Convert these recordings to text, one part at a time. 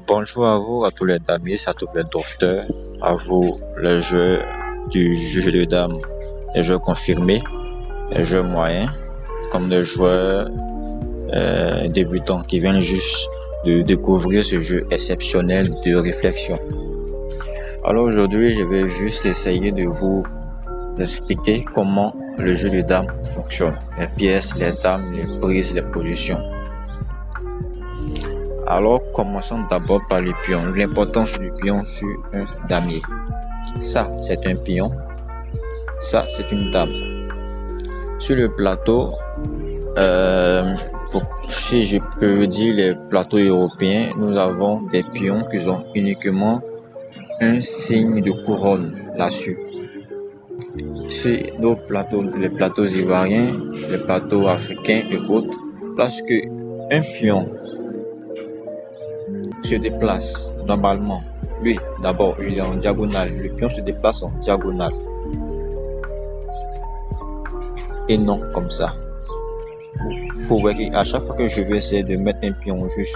Bonjour à vous, à tous les dames, à tous les docteurs, à vous les joueurs du jeu de dames, les joueurs confirmés, les joueurs moyens, comme les joueurs débutants qui viennent juste de découvrir ce jeu exceptionnel de réflexion. Alors aujourd'hui, je vais juste essayer de vous expliquer comment le jeu de dames fonctionne, les pièces, les dames, les prises, les positions. Alors, commençons d'abord par les pions. L'importance du pion sur un damier. Ça, c'est un pion. Ça, c'est une dame. Sur le plateau, si je peux dire les plateaux européens, nous avons des pions qui ont uniquement un signe de couronne là-dessus. C'est nos plateaux, les plateaux ivoiriens, les plateaux africains et autres, parce que un pion se déplace normalement. Lui, d'abord, il est en diagonale. Le pion se déplace en diagonale. Et non comme ça. Faut voir qu'à chaque fois que je vais essayer de mettre un pion juste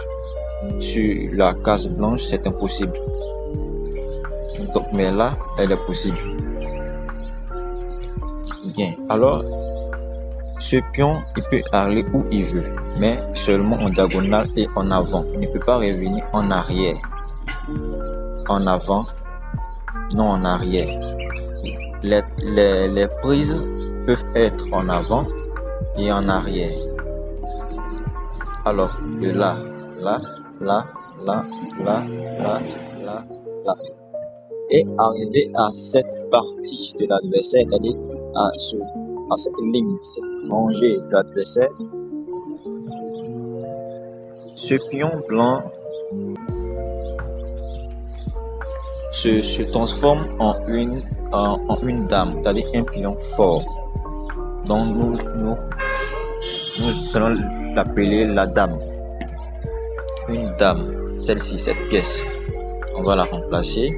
sur la case blanche, c'est impossible. Donc, mais là, elle est possible. Bien. Alors, ce pion, il peut aller où il veut, mais seulement en diagonale et en avant. Il ne peut pas revenir en arrière. En avant, non en arrière. Les prises peuvent être en avant et en arrière. Alors, de là, là, là, là, là, là, là, là. Et arriver à cette partie de l'adversaire, c'est-à-dire à cette ligne, cette rangée de l'adversaire, ce pion blanc se transforme en une dame, c'est-à-dire un pion fort. Donc nous allons l'appeler la dame. Une dame, celle-ci, cette pièce, on va la remplacer.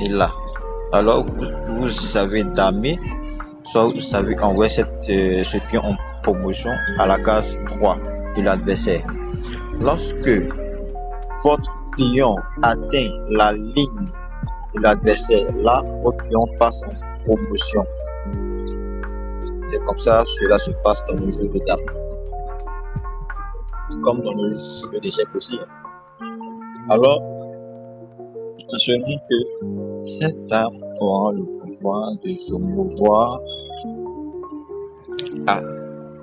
Et là, alors vous savez damer, soit vous savez envoyer ce pion en promotion à la case 3 de l'adversaire. Lorsque votre pion atteint la ligne de l'adversaire, là, votre pion passe en promotion. C'est comme ça cela se passe dans le jeu de dames. Comme dans le jeu d'échecs aussi. Alors, mentionnons que cette dame aura le pouvoir de se mouvoir à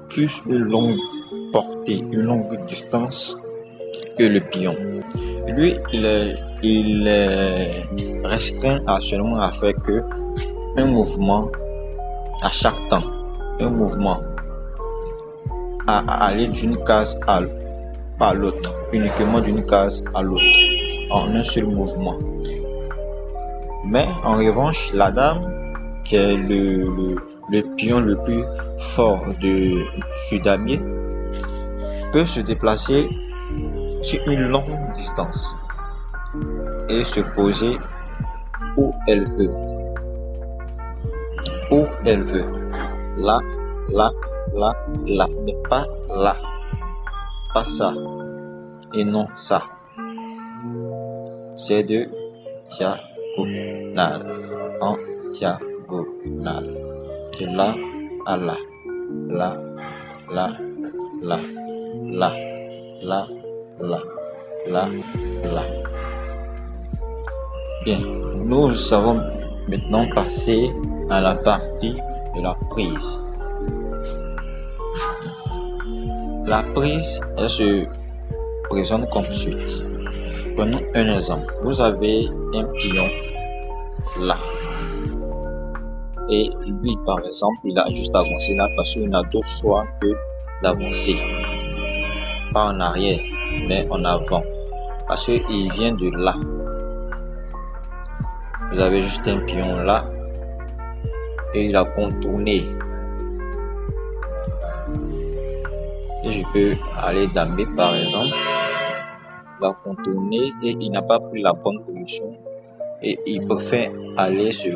plus une longue portée, une longue distance que le pion. Lui, il est restreint à seulement à faire que un mouvement à chaque temps, un mouvement à aller d'une case à l'autre, uniquement d'une case à l'autre, en un seul mouvement. Mais en revanche, la dame, qui est le pion le plus fort du damier, peut se déplacer sur une longue distance et se poser où elle veut. Où elle veut. Là, là, là, là, mais pas là. Pas ça. Et non ça. C'est de diagonale. En diagonale. De là à là. Là, là, là, là, là, là, là, là. Bien, nous avons maintenant passé à la partie de la prise. La prise, elle se présente comme suit. Prenons un exemple. Vous avez un pion là. Et lui, par exemple, il a juste avancé là parce qu'il n'a d'autre choix que d'avancer. Pas en arrière, mais en avant. Parce qu'il vient de là. Vous avez juste un pion là. Et il a contourné. Et je peux aller damer par exemple. Il a contourné et il n'a pas pris la bonne position. Et il préfère aller se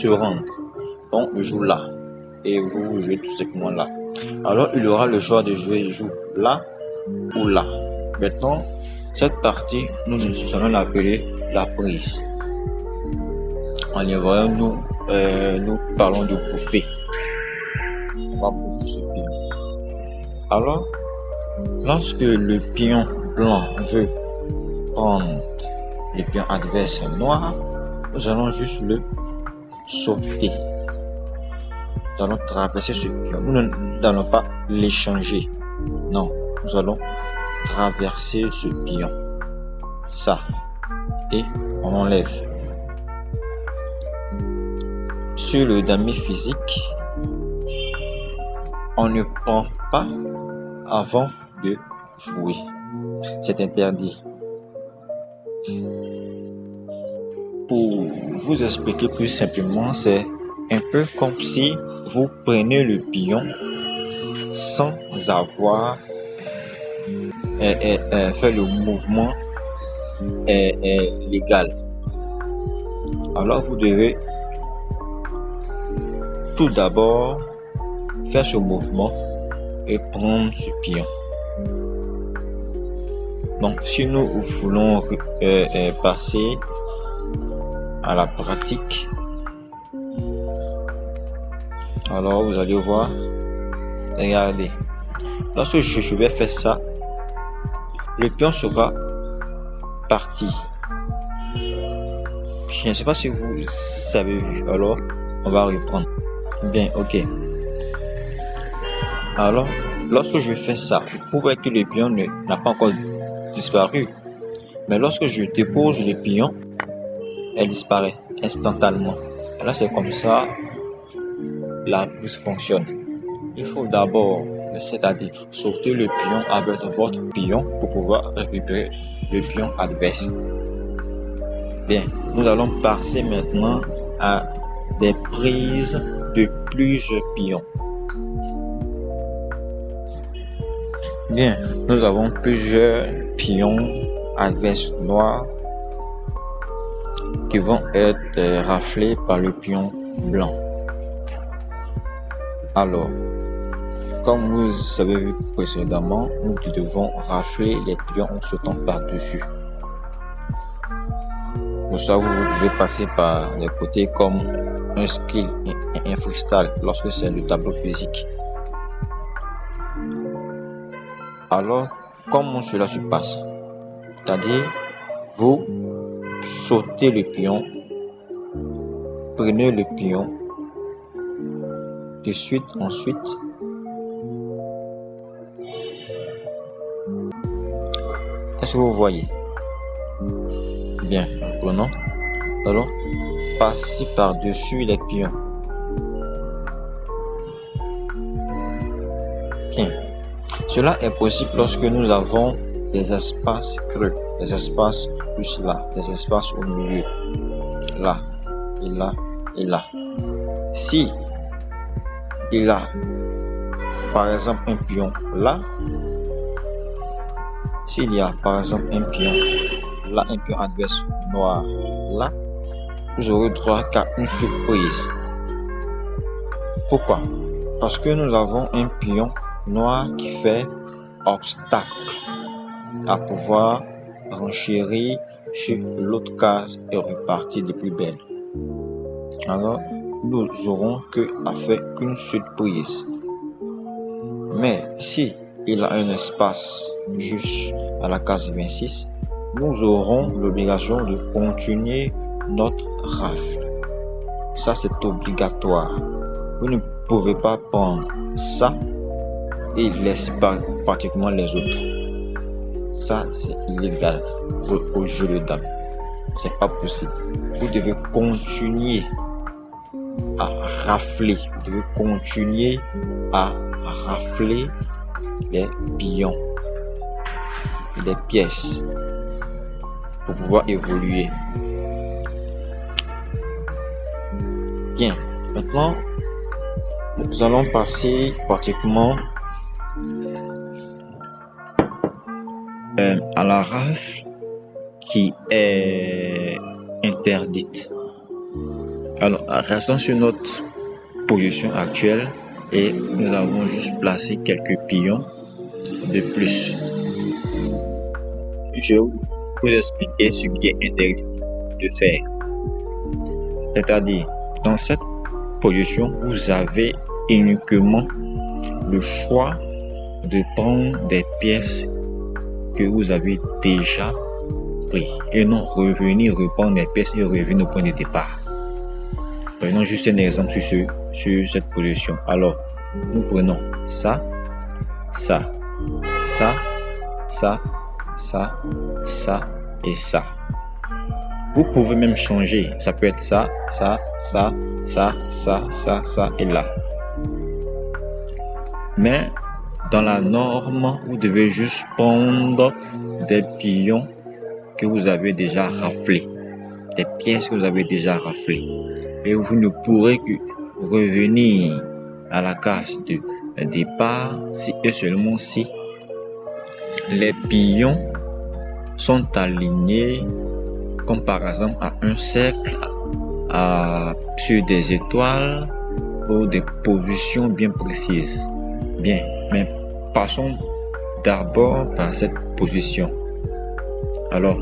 rendre. Donc il joue là. Et vous jouez tout simplement là. Alors il aura le choix de jouer, il joue là ou là. Maintenant, cette partie, nous allons l'appeler la prise. En ivoirien, nous parlons de bouffer. On va bouffer ce pion. Alors, lorsque le pion blanc veut prendre le pion adverse noir, nous allons juste le sauter. Nous allons traverser ce pion. Nous n'allons pas l'échanger. Non, nous allons traverser ce pion. Ça. Et on enlève. Sur le damier physique, on ne prend pas avant de jouer. C'est interdit. Pour vous expliquer plus simplement, c'est un peu comme si vous prenez le pion sans avoir fait le mouvement légal. Alors vous devez tout d'abord faire ce mouvement et prendre ce pion. Donc si nous voulons passer à la pratique, alors vous allez voir, regardez, lorsque je vais faire ça, le pion sera parti. Je ne sais pas si vous avez vu. Alors on va reprendre. Bien, ok. Alors lorsque je fais ça, vous voyez que le pion n'a pas encore disparu, mais lorsque je dépose le pion, elle disparaît instantanément. Là c'est comme ça la prise fonctionne. Il faut d'abord, c'est-à-dire sauter le pion avec votre pion pour pouvoir récupérer le pion adverse. Bien, nous allons passer maintenant à des prises de plusieurs pions. Bien, nous avons plusieurs pions adverses noirs qui vont être raflés par le pion blanc. Alors, comme vous avez vu précédemment, nous devons rafler les pions en sautant par-dessus. Pour ça, vous pouvez passer par les côtés comme un skill et un freestyle lorsque c'est le tableau physique. Alors, comment cela se passe? C'est-à-dire, vous sautez le pion, prenez le pion, de suite, ensuite, est-ce que vous voyez? Bien, prenons. Allons passer par-dessus les pions. Bien. Cela est possible lorsque nous avons des espaces creux, des espaces plus là, des espaces au milieu, là, et là, et là. Si il a, par exemple, un pion là, s'il y a, par exemple, un pion là, un pion adverse noir là, vous aurez droit qu'à une surprise. Pourquoi? Parce que nous avons un pion noir qui fait obstacle à pouvoir renchérir sur l'autre case et repartir de plus belle. Alors, nous aurons à faire qu'une surprise. Mais si il a un espace juste à la case 26, nous aurons l'obligation de continuer notre rafle. Ça, c'est obligatoire. Vous ne pouvez pas prendre ça et laisser pratiquement les autres. Ça, c'est illégal au jeu de dames. C'est pas possible. Vous devez continuer à rafler. Vous devez continuer à rafler les pions et les pièces pour pouvoir évoluer. Bien, maintenant nous allons passer pratiquement à la rafle qui est interdite. Alors, restons sur notre position actuelle et nous avons juste placé quelques pions de plus. je vais vous expliquer ce qui est interdit de faire. C'est-à-dire, dans cette position, vous avez uniquement le choix de prendre des pièces que vous avez déjà pris et non revenir reprendre des pièces et revenir au point de départ. Prenons juste un exemple sur cette position. Alors, nous prenons ça, ça, ça, ça, ça, ça et ça. Vous pouvez même changer. Ça peut être ça, ça, ça, ça, ça, ça, ça et là. Mais dans la norme, vous devez juste prendre des pions que vous avez déjà raflés, des pièces que vous avez déjà raflées. Et vous ne pourrez que revenir à la case de départ si et seulement si les pions sont alignés comme par exemple à un cercle, sur des étoiles ou des positions bien précises. Bien, mais passons d'abord par cette position. Alors,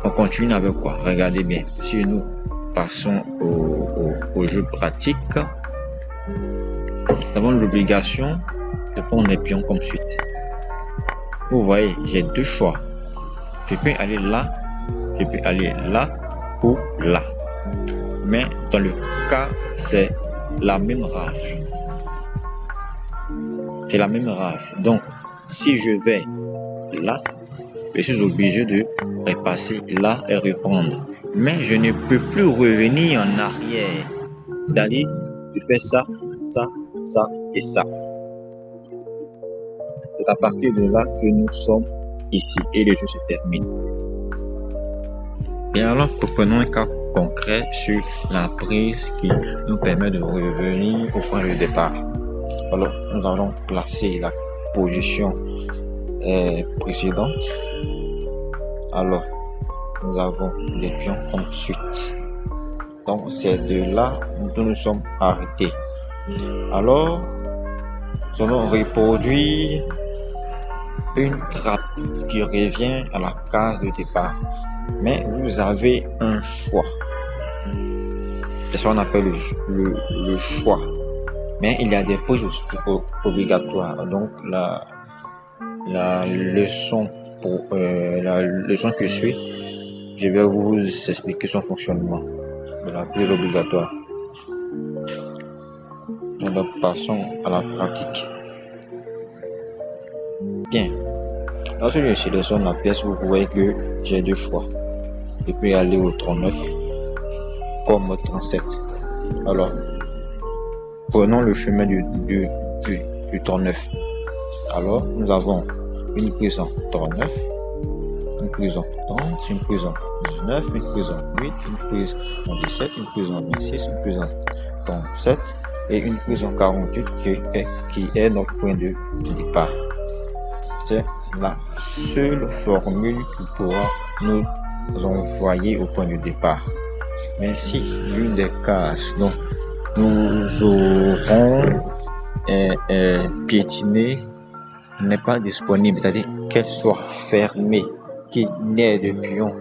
on continue avec quoi? Regardez bien. Si nous passons au jeu pratique, nous avons l'obligation de prendre les pions comme suite. Vous voyez, j'ai deux choix. Je peux aller là, je peux aller là ou là. Mais dans le cas, c'est la même rafle. C'est la même rafle. Donc, si je vais là, je suis obligé de repasser là et reprendre. Mais je ne peux plus revenir en arrière. C'est-à-dire, je fais ça, ça, ça et ça. C'est à partir de là que nous sommes ici et le jeu se termine. Et alors, prenons un cas concret sur la prise qui nous permet de revenir au point de départ. Alors, nous allons placer la position précédente. Alors, nous avons les pions comme suite. Donc, c'est de là où nous sommes arrêtés. Alors, nous allons reproduire une trappe qui revient à la case de départ. Mais vous avez un choix. C'est ce qu'on appelle le choix. Mais il y a des prises obligatoires. Donc, la leçon que suit, je vais vous expliquer son fonctionnement de la prise obligatoire. Alors, passons à la pratique. Bien. Lorsque je sélectionne la pièce, vous voyez que j'ai deux choix. Je peux aller au 39 comme au 37. Alors, prenons le chemin du 39. Alors, nous avons une prise en 39, une prise en 30, une prise en 19, une prise en 8, une prise en 17, une prise en 26, une prise en 37 et une prise en 48 qui est notre point de départ. C'est la seule formule qui pourra nous envoyer au point de départ. Mais si l'une des cases dont nous aurons piétiné n'est pas disponible, c'est-à-dire qu'elle soit fermée, qu'il n'ait de pion,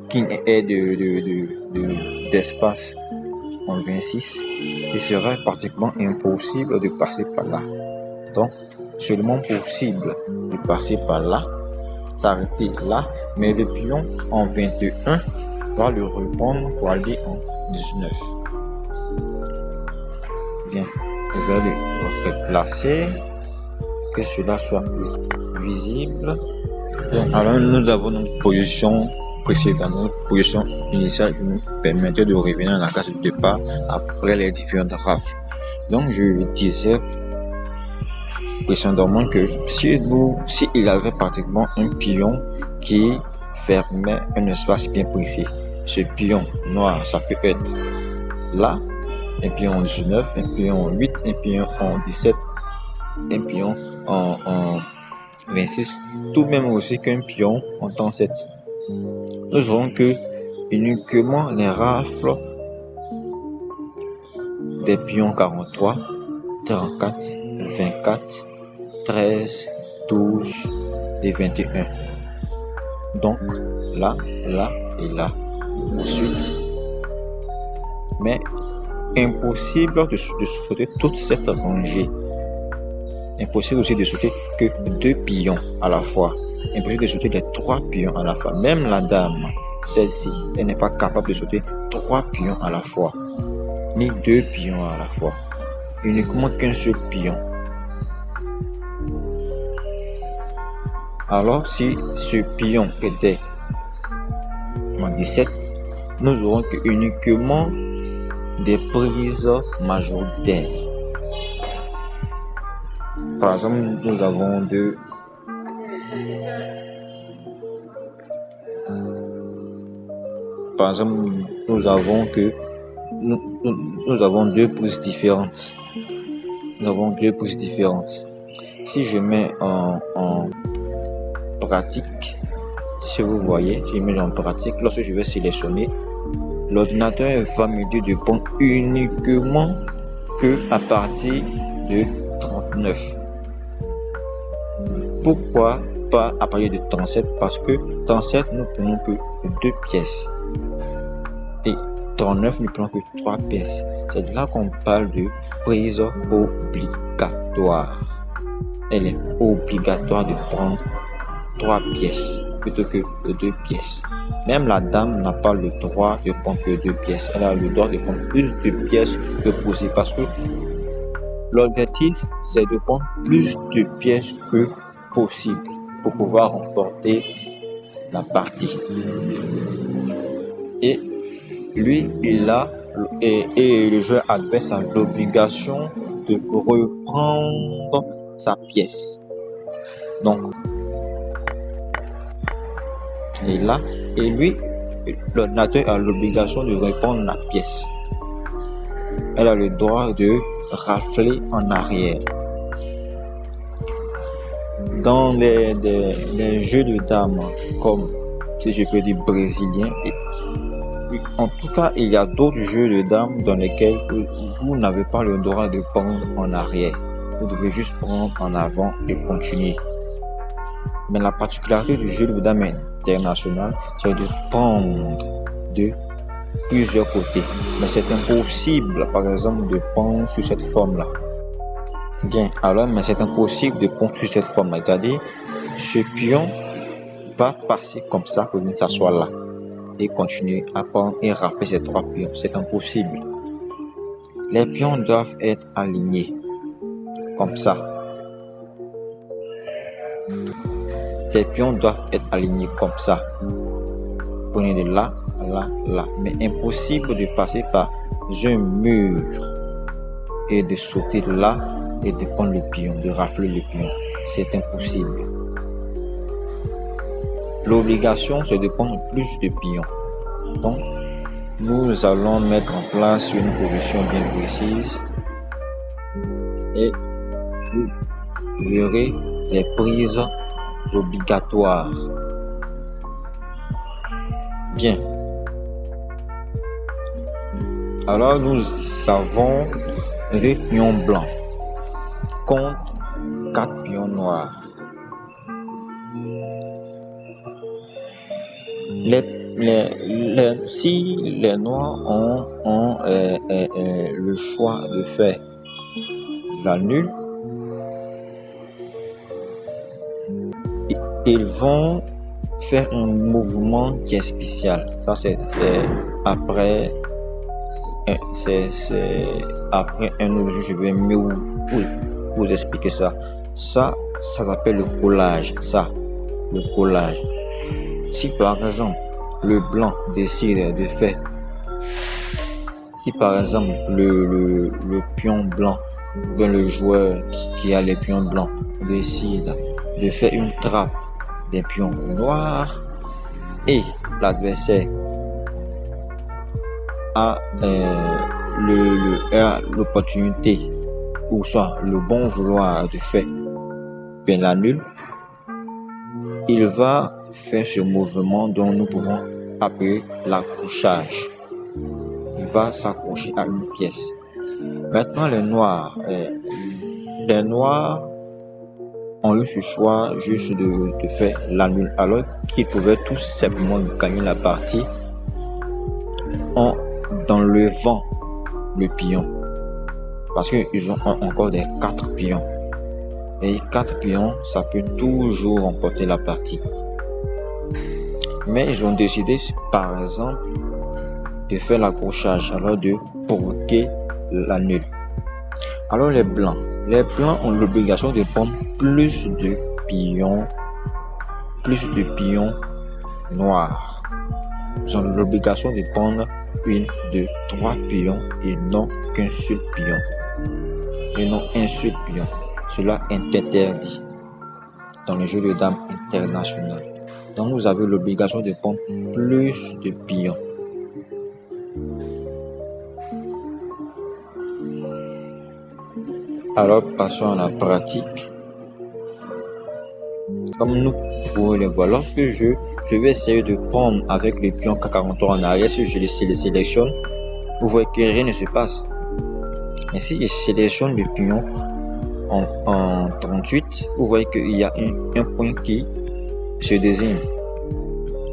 qu'il n'ait d'espace en 26, il sera pratiquement impossible de passer par là. Donc, seulement possible de passer par là, s'arrêter là, mais le pion en 21 va le reprendre pour aller en 19. Bien, je vais le replacer, que cela soit plus visible. Bien, alors nous avons notre position précédente, notre position initiale qui nous permettait de revenir à la case de départ après les différentes rafles. Donc je disais précédemment que s'il y avait pratiquement un pion qui fermait un espace bien précis, ce pion noir, ça peut être là, un pion en 19, un pion en 8, un pion en 17, un pion en 26, tout même aussi qu'un pion en 37. Nous aurons que uniquement les rafles des pions 43, 34, 24, 13, 12, et 21. Donc, là, là et là. Ensuite, mais impossible de sauter toute cette rangée. Impossible aussi de sauter que 2 pions à la fois. Impossible de sauter les 3 pions à la fois. Même la dame, celle-ci, elle n'est pas capable de sauter 3 pions à la fois, ni 2 pions à la fois. Uniquement qu'un seul pion. Alors, si ce pion était 17, nous aurons que uniquement des prises majoritaires. Par exemple, nous avons deux. Par exemple, nous avons deux prises différentes. Nous avons 2 prises différentes. Si je mets en pratique, si vous voyez, si je mets en pratique, lorsque je vais sélectionner, l'ordinateur va me dire de prendre uniquement que à partir de 39. Pourquoi pas à partir de 37? Parce que 37, nous prenons que 2 pièces. Et 39, nous prenons que 3 pièces. C'est là qu'on parle de prise obligatoire. Elle est obligatoire de prendre 3 pièces plutôt que 2 pièces. Même la dame n'a pas le droit de prendre que 2 pièces. Elle a le droit de prendre plus de pièces que possible parce que l'objectif, c'est de prendre plus de pièces que possible pour pouvoir remporter la partie. Et lui, il a et le joueur adverse a l'obligation de reprendre sa pièce. Donc, et là, et lui, l'ordinateur a l'obligation de reprendre la pièce. Elle a le droit de rafler en arrière. Dans les jeux de dames, comme si je peux dire brésiliens, en tout cas, il y a d'autres jeux de dames dans lesquels vous n'avez pas le droit de prendre en arrière. Vous devez juste prendre en avant et continuer. Mais la particularité du jeu de dames international, c'est de prendre de plusieurs côtés. Mais c'est impossible, par exemple, de prendre sur cette forme-là. Bien, alors, mais c'est impossible de prendre sur cette forme-là. C'est-à-dire, ce pion va passer comme ça pour venir s'asseoir là et continuer à prendre et rafler ces 3 pions. C'est impossible. Les pions doivent être alignés comme ça. Ces pions doivent être alignés comme ça. Prenez de là, là, là. Mais impossible de passer par un mur et de sauter là et de prendre le pion, de rafler le pion. C'est impossible. L'obligation, c'est de prendre plus de pions. Donc, nous allons mettre en place une position bien précise et vous verrez les prises obligatoires. Bien. Alors, nous avons 2 pions blancs contre 4 pions noirs. Si les noirs ont le choix de faire la nulle, ils vont faire un mouvement qui est spécial. Ça, c'est après un autre jour, je vais mieux vous expliquer ça. Ça s'appelle le collage. Le collage. Si par exemple le blanc décide de faire, si par exemple le pion blanc, bien le joueur qui a les pions blancs décide de faire une trappe des pions noirs et l'adversaire a l'opportunité ou soit le bon vouloir de faire bien la nulle, il va faire ce mouvement dont nous pouvons appeler l'accrochage. Il va s'accrocher à une pièce. Maintenant, les noirs ont eu ce choix juste de faire la nulle, alors qu'ils pouvaient tout simplement gagner la partie en enlevant le pion, parce qu'ils ont encore des 4 pions, et 4 pions, ça peut toujours remporter la partie. Mais ils ont décidé, par exemple, de faire l'accrochage, alors de provoquer la nulle. Alors les blancs ont l'obligation de prendre plus de pions noirs. Ils ont l'obligation de prendre 1, 2, 3 pions et non qu'un seul pion. Et non un seul pion. Cela est interdit dans le jeu de dames international. Donc vous avez l'obligation de prendre plus de pions. Alors passons à la pratique. Comme nous pouvons le voir, lorsque je vais essayer de prendre avec le pion K43 en arrière, si je le sélectionne, vous voyez que rien ne se passe. Mais si je sélectionne le pion en 38, vous voyez qu'il y a un point qui se désigne.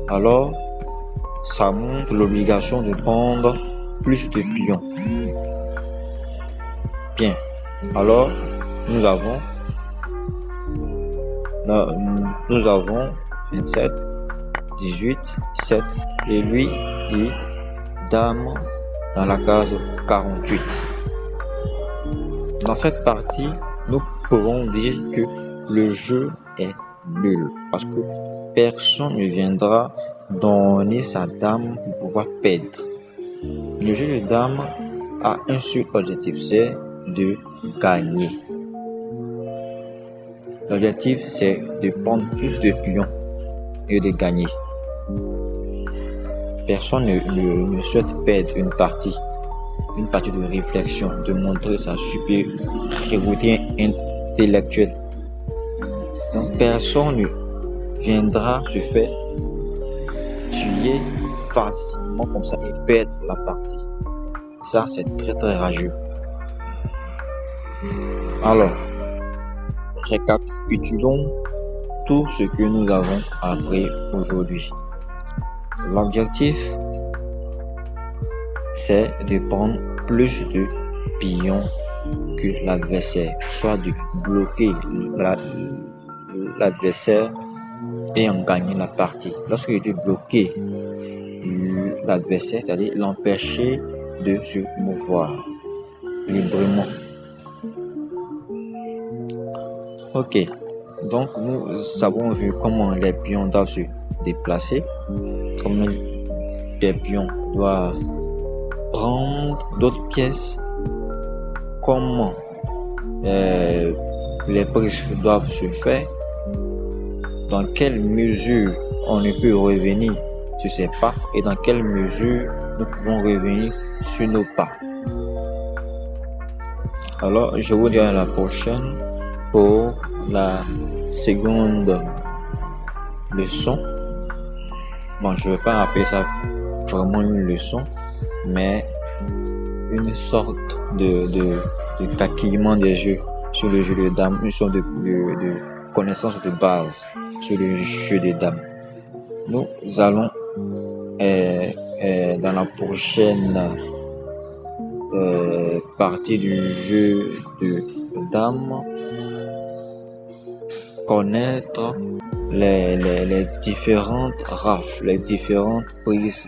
Alors, ça montre l'obligation de prendre plus de pions. Bien. Alors, nous avons 27, 18, 7 et lui et dame dans la case 48. Dans cette partie, nous pourrons dire que le jeu est nul parce que personne ne viendra donner sa dame pour pouvoir perdre. Le jeu de dames a un seul objectif, c'est de gagner. L'objectif, c'est de prendre plus de pions et de gagner. Personne ne souhaite perdre une partie de réflexion, de montrer sa supériorité intellectuelle. Donc personne ne viendra se faire tuer facilement comme ça et perdre la partie. Ça, c'est très très rageux. Alors, récapitulons tout ce que nous avons appris aujourd'hui. L'objectif, c'est de prendre plus de pions que l'adversaire, soit de bloquer l'adversaire et en gagner la partie. Lorsque je dis bloquer l'adversaire, c'est-à-dire l'empêcher de se mouvoir librement. Ok, donc nous avons vu comment les pions doivent se déplacer, comment les pions doivent prendre d'autres pièces, comment les prises doivent se faire, dans quelle mesure on ne peut revenir sur ses pas et dans quelle mesure nous pouvons revenir sur nos pas. Alors, je vous dis à la prochaine pour la seconde leçon. Bon, je ne vais pas appeler ça vraiment une leçon, mais une sorte de taquillement des jeux sur le jeu de dames, une sorte de connaissance de base sur le jeu des dames. Nous allons dans la prochaine partie du jeu de dames connaître les différentes rafles, les différentes prises.